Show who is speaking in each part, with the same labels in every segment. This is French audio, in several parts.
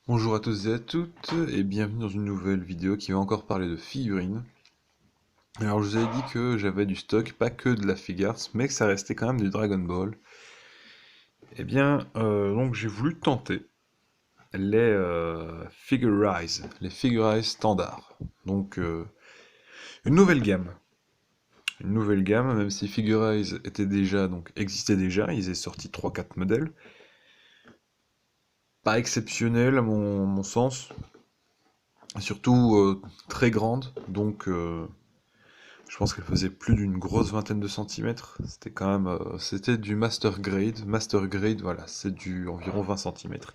Speaker 1: Bonjour à tous et à toutes, et bienvenue dans une nouvelle vidéo qui va encore parler de figurines. Alors je vous avais dit que j'avais du stock, pas que de la Figart, mais que ça restait quand même du Dragon Ball. Et bien, donc j'ai voulu tenter les Figurize, les Figurize standards. Donc une nouvelle gamme. Une nouvelle gamme, même si Figurize était déjà, donc existait déjà, ils avaient sorti 3-4 modèles. Pas exceptionnel à mon sens, surtout très grande, donc je pense qu'elle faisait plus d'une grosse vingtaine de centimètres. C'était quand même, c'était du master grade. Master grade, voilà, c'est du environ 20 centimètres.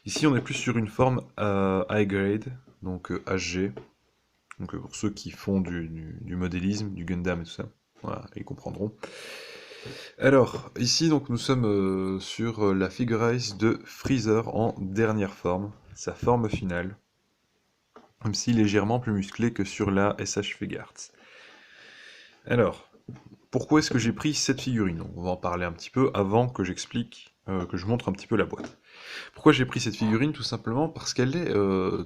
Speaker 1: Ici, on est plus sur une forme high grade, donc HG. Donc pour ceux qui font du modélisme, du Gundam et tout ça, voilà, ils comprendront. Alors, ici, donc nous sommes sur la Figurize de Freezer en dernière forme, sa forme finale, même si légèrement plus musclée que sur la SH Figuarts. Alors, pourquoi est-ce que j'ai pris cette figurine? On va en parler un petit peu avant que j'explique, que je montre un petit peu la boîte. Pourquoi j'ai pris cette figurine? Tout simplement parce qu'elle est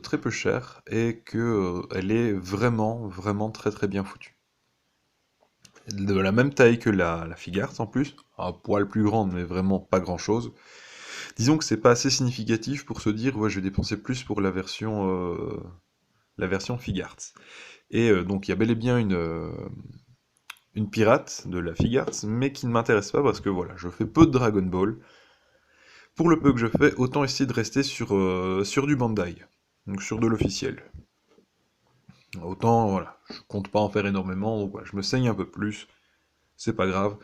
Speaker 1: très peu chère et que elle est vraiment très très bien foutue. De la même taille que la Figart en plus, un poil plus grande mais vraiment pas grand chose. Disons que c'est pas assez significatif pour se dire ouais je vais dépenser plus pour la version Figart. Et donc il y a bel et bien une pirate de la Figart, mais qui ne m'intéresse pas parce que voilà, je fais peu de Dragon Ball. Pour le peu que je fais, autant essayer de rester sur du Bandai, donc sur de l'officiel. Autant, voilà, je compte pas en faire énormément, donc voilà, je me saigne un peu plus, c'est pas grave.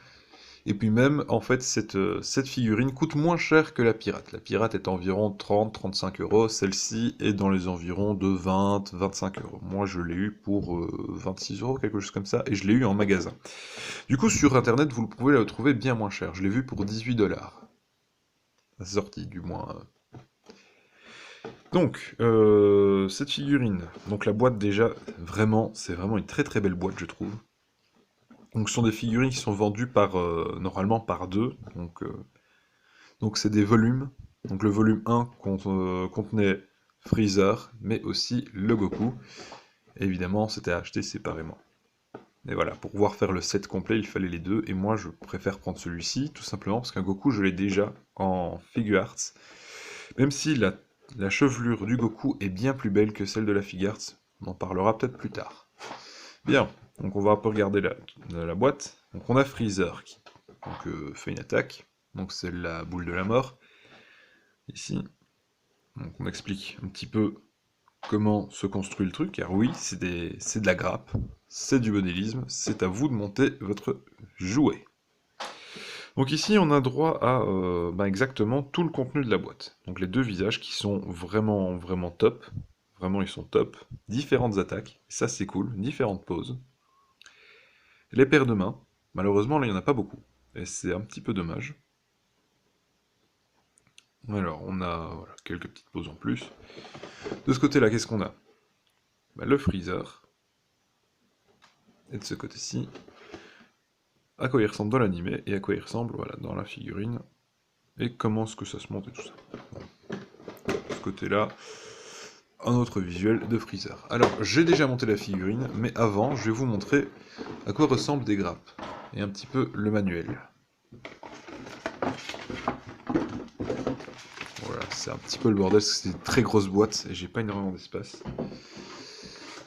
Speaker 1: Et puis même, en fait, cette figurine coûte moins cher que la pirate. La pirate est environ 30-35 euros, celle-ci est dans les environs de 20-25 euros. Moi, je l'ai eu pour 26 euros, quelque chose comme ça, et je l'ai eu en magasin. Du coup, sur internet, vous pouvez la trouver bien moins cher. Je l'ai vu pour 18 $. La sortie, du moins. Donc, cette figurine, donc la boîte déjà, vraiment, c'est vraiment une très très belle boîte, je trouve. Donc, ce sont des figurines qui sont vendues normalement par deux, donc c'est des volumes. Donc le volume 1 contenait Freezer, mais aussi le Goku. Et évidemment, c'était acheté séparément. Et voilà, pour pouvoir faire le set complet, il fallait les deux, et moi je préfère prendre celui-ci, tout simplement parce qu'un Goku, je l'ai déjà en Figuarts. Même si la chevelure du Goku est bien plus belle que celle de la Figuarts, on en parlera peut-être plus tard. Bien, donc on va un peu regarder la boîte. Donc on a Freezer qui fait une attaque, donc c'est la boule de la mort, ici. Donc on explique un petit peu comment se construit le truc, car oui, c'est de la grappe, c'est du modélisme, c'est à vous de monter votre jouet. Donc ici, on a droit à exactement tout le contenu de la boîte. Donc les deux visages qui sont vraiment top. Vraiment, ils sont top. Différentes attaques, ça c'est cool. Différentes poses. Les paires de mains. Malheureusement, là, il n'y en a pas beaucoup. Et c'est un petit peu dommage. Alors, on a voilà, quelques petites poses en plus. De ce côté-là, qu'est-ce qu'on a? Le Freezer. Et de ce côté-ci, à quoi il ressemble dans l'animé et à quoi il ressemble voilà, dans la figurine. Et comment est-ce que ça se monte et tout ça. Bon. De ce côté-là, un autre visuel de Freezer. Alors, j'ai déjà monté la figurine, mais avant, je vais vous montrer à quoi ressemblent des grappes. Et un petit peu le manuel. Voilà, c'est un petit peu le bordel, parce que c'est une très grosse boîte, et j'ai pas énormément d'espace.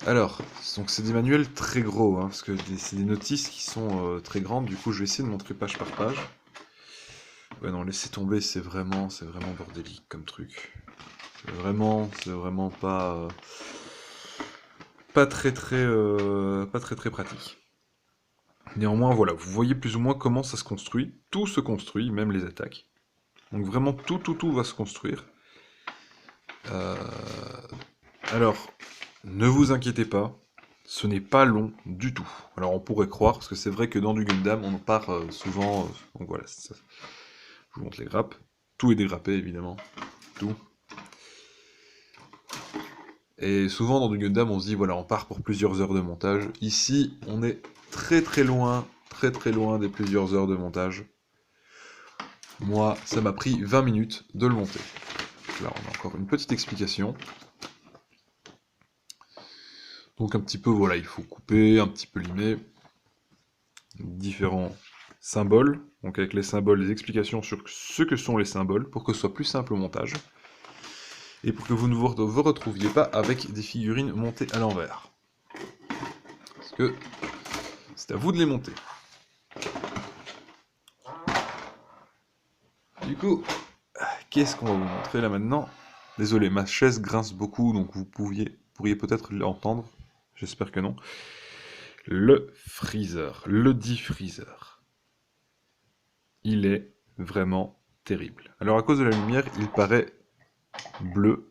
Speaker 1: Alors, donc c'est des manuels très gros, hein, parce que c'est des notices qui sont très grandes, du coup je vais essayer de montrer page par page. Ouais non, laissez tomber, c'est vraiment bordélique comme truc. C'est vraiment pas très pratique. Néanmoins, voilà, vous voyez plus ou moins comment ça se construit. Tout se construit, même les attaques. Donc vraiment, tout va se construire. Euh, Alors, ne vous inquiétez pas, ce n'est pas long du tout. Alors on pourrait croire, parce que c'est vrai que dans du Gundam, on part souvent... donc voilà, ça. Je vous montre les grappes. Tout est dégrappé, évidemment. Tout. Et souvent dans du Gundam, on se dit, voilà, on part pour plusieurs heures de montage. Ici, on est très loin des plusieurs heures de montage. Moi, ça m'a pris 20 minutes de le monter. Donc là, on a encore une petite explication. Donc un petit peu, voilà, il faut couper, un petit peu limer. Différents symboles. Donc avec les symboles, les explications sur ce que sont les symboles, pour que ce soit plus simple au montage. Et pour que vous ne vous retrouviez pas avec des figurines montées à l'envers. Parce que c'est à vous de les monter. Du coup, qu'est-ce qu'on va vous montrer là maintenant? Désolé, ma chaise grince beaucoup, donc vous pourriez peut-être l'entendre. J'espère que non. Le freezer, le dit freezer. Il est vraiment terrible. Alors à cause de la lumière, il paraît bleu,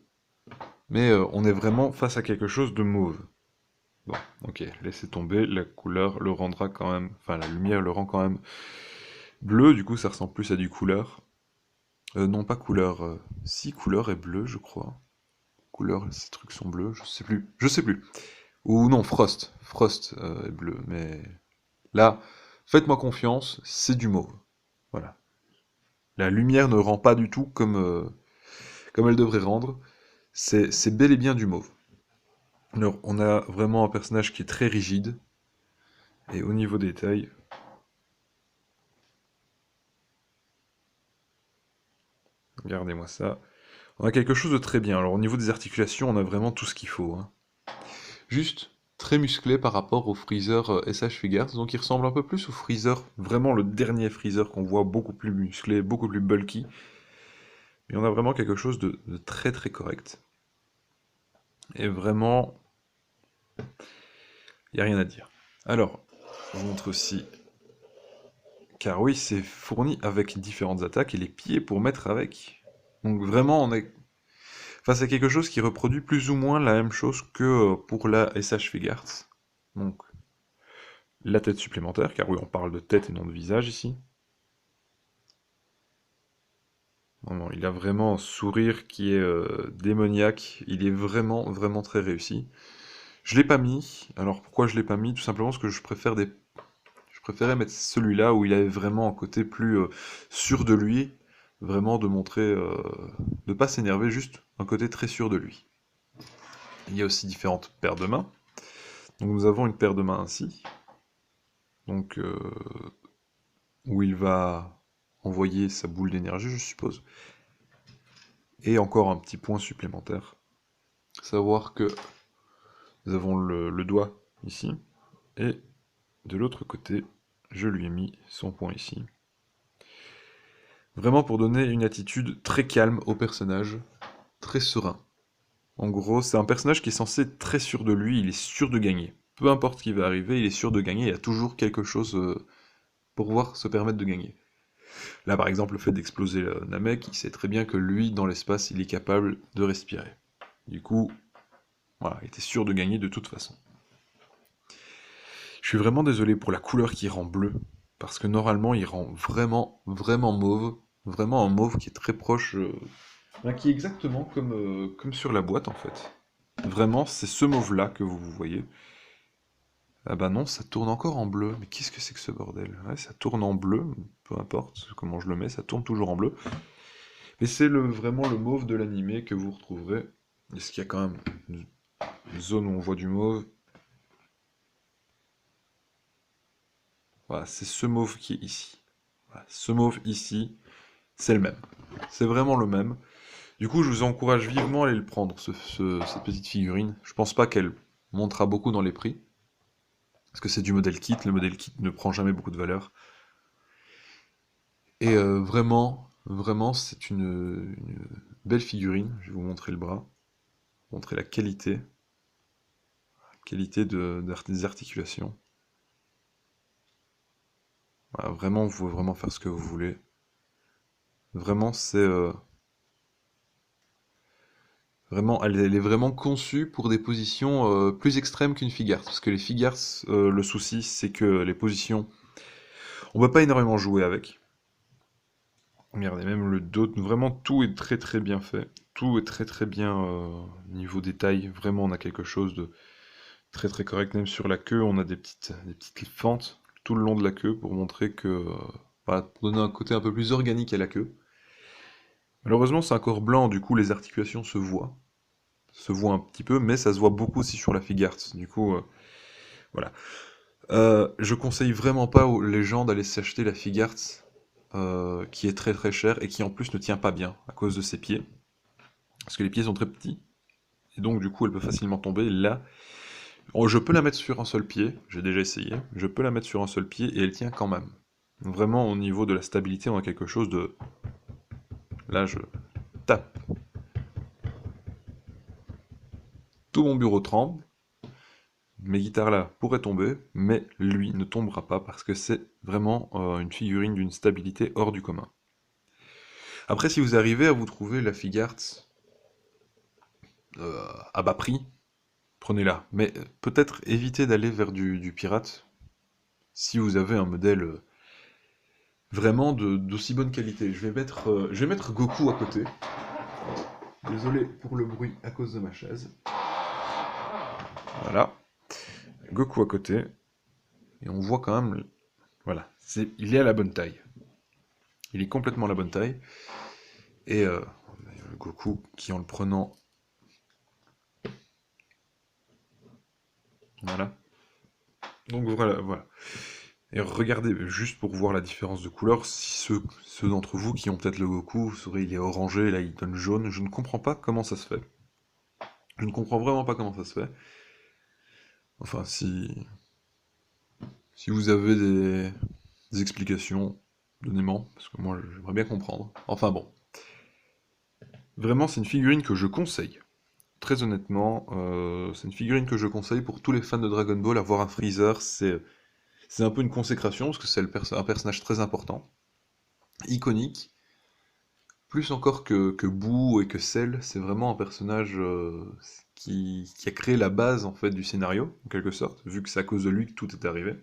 Speaker 1: mais on est vraiment face à quelque chose de mauve. Bon, ok, laissez tomber, la couleur le rendra quand même, enfin la lumière le rend quand même bleu, du coup ça ressemble plus à du couleur. Non, pas couleur, si, couleur est bleu, je crois. Couleur, ces trucs sont bleus, je sais plus. Ou non, Frost est bleu, mais là, faites-moi confiance, c'est du mauve. Voilà. La lumière ne rend pas du tout comme elle devrait rendre, c'est bel et bien du mauve. Alors, on a vraiment un personnage qui est très rigide, et au niveau des tailles, regardez-moi ça, on a quelque chose de très bien. Alors au niveau des articulations, on a vraiment tout ce qu'il faut, hein. Juste très musclé par rapport au Freezer SH Figures, donc il ressemble un peu plus au Freezer, vraiment le dernier Freezer qu'on voit, beaucoup plus musclé, beaucoup plus bulky. Mais on a vraiment quelque chose de très très correct. Et vraiment, il n'y a rien à dire. Alors, je vous montre aussi, car oui, c'est fourni avec différentes attaques et les pieds pour mettre avec. Donc vraiment, on est face à quelque chose qui reproduit plus ou moins la même chose que pour la SH Figures. Donc, la tête supplémentaire, car oui, on parle de tête et non de visage ici. Non, il a vraiment un sourire qui est démoniaque, il est vraiment, vraiment très réussi. Je l'ai pas mis, alors pourquoi je l'ai pas mis? Tout simplement parce que je préférais mettre celui-là où il avait vraiment un côté plus sûr de lui, vraiment de montrer, de pas s'énerver, juste un côté très sûr de lui. Il y a aussi différentes paires de mains. Donc nous avons une paire de mains ainsi, donc où il va envoyer sa boule d'énergie, je suppose. Et encore un petit point supplémentaire, savoir que nous avons le doigt ici, et de l'autre côté, je lui ai mis son point ici. Vraiment pour donner une attitude très calme au personnage, très serein. En gros, c'est un personnage qui est censé être très sûr de lui, il est sûr de gagner. Peu importe ce qui va arriver, il est sûr de gagner, il y a toujours quelque chose pour pouvoir se permettre de gagner. Là, par exemple, le fait d'exploser Namek, il sait très bien que lui, dans l'espace, il est capable de respirer. Du coup, voilà, il était sûr de gagner de toute façon. Je suis vraiment désolé pour la couleur qui rend bleu, parce que normalement, il rend vraiment, vraiment mauve. Vraiment un mauve qui est très proche, qui est exactement comme sur la boîte, en fait. Vraiment, c'est ce mauve-là que vous voyez. Ah bah non, ça tourne encore en bleu. Mais qu'est-ce que c'est que ce bordel? Ouais, ça tourne en bleu, peu importe comment je le mets, ça tourne toujours en bleu. Mais c'est vraiment le mauve de l'animé que vous retrouverez. Est-ce qu'il y a quand même une zone où on voit du mauve? Voilà, c'est ce mauve qui est ici. Voilà, ce mauve ici, c'est le même. C'est vraiment le même. Du coup, je vous encourage vivement à aller le prendre, cette petite figurine. Je pense pas qu'elle montera beaucoup dans les prix. Parce que c'est du modèle kit, le modèle kit ne prend jamais beaucoup de valeur. Et vraiment, vraiment, c'est une belle figurine. Je vais vous montrer le bras, montrer la qualité des articulations. Voilà, vraiment, vous pouvez vraiment faire ce que vous voulez. Vraiment, vraiment, elle est vraiment conçue pour des positions plus extrêmes qu'une figure. Parce que les figures, le souci, c'est que les positions, on peut pas énormément jouer avec. Regardez, même le dos, vraiment tout est très très bien fait. Tout est très très bien niveau détail. Vraiment, on a quelque chose de très très correct. Même sur la queue, on a des petites fentes tout le long de la queue pour montrer que, voilà, pour donner un côté un peu plus organique à la queue. Malheureusement, c'est un corps blanc, du coup, les articulations se voient un petit peu, mais ça se voit beaucoup aussi sur la Figart. Du coup, voilà. Je conseille vraiment pas aux les gens d'aller s'acheter la Figart, qui est très très chère et qui en plus ne tient pas bien à cause de ses pieds, parce que les pieds sont très petits et donc du coup elle peut facilement tomber. Là, oh, je peux la mettre sur un seul pied, j'ai déjà essayé. Je peux la mettre sur un seul pied et elle tient quand même. Vraiment au niveau de la stabilité, on a quelque chose de. Là, je tape, tout mon bureau tremble. Mes guitares là pourraient tomber, mais lui ne tombera pas parce que c'est vraiment une figurine d'une stabilité hors du commun. Après, si vous arrivez à vous trouver la Figart à bas prix, prenez-la. Mais peut-être évitez d'aller vers du pirate si vous avez un modèle vraiment d'aussi bonne qualité. Je vais mettre Goku à côté. Désolé pour le bruit à cause de ma chaise. Voilà. Goku à côté. Et on voit quand même. Voilà. Il est à la bonne taille. Il est complètement à la bonne taille. Et le Goku qui en le prenant. Voilà. Donc voilà, voilà. Et regardez, juste pour voir la différence de couleur, si ceux d'entre vous qui ont peut-être le Goku, vous saurez, il est orangé, là il donne jaune. Je ne comprends pas comment ça se fait. Je ne comprends vraiment pas comment ça se fait. Enfin, si vous avez des explications, donnez-moi, parce que moi j'aimerais bien comprendre. Enfin bon. Vraiment, c'est une figurine que je conseille. Très honnêtement, c'est une figurine que je conseille pour tous les fans de Dragon Ball. Avoir un Freezer, c'est un peu une consécration, parce que c'est un personnage très important, iconique. Plus encore que Boo et que Cell, c'est vraiment un personnage qui a créé la base en fait du scénario, en quelque sorte, vu que c'est à cause de lui que tout est arrivé.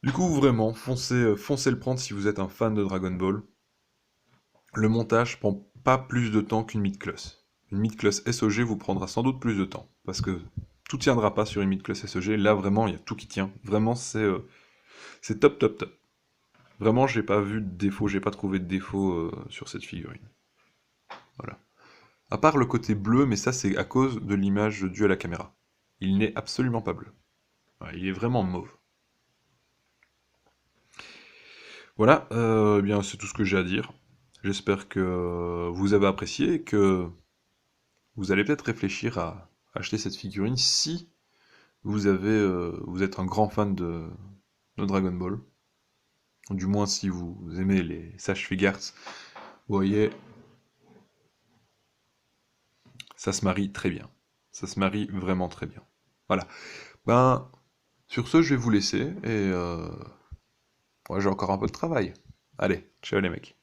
Speaker 1: Du coup, vraiment, foncez le prendre si vous êtes un fan de Dragon Ball. Le montage prend pas plus de temps qu'une mid-cloth. Une mid-cloth SOG vous prendra sans doute plus de temps, parce que tout tiendra pas sur une mid-cloth SOG. Là, vraiment, il y a tout qui tient. Vraiment, c'est top, top, top. Vraiment, j'ai pas vu de défaut, j'ai pas trouvé de défaut sur cette figurine. Voilà. À part le côté bleu, mais ça c'est à cause de l'image due à la caméra. Il n'est absolument pas bleu. Voilà, il est vraiment mauve. Voilà, eh bien c'est tout ce que j'ai à dire. J'espère que vous avez apprécié et que vous allez peut-être réfléchir à acheter cette figurine si vous êtes un grand fan de Dragon Ball. Du moins si vous aimez les Sage Figures. Vous voyez, ça se marie très bien. Ça se marie vraiment très bien. Voilà. Ben, sur ce, je vais vous laisser et ouais, j'ai encore un peu de travail. Allez, ciao les mecs.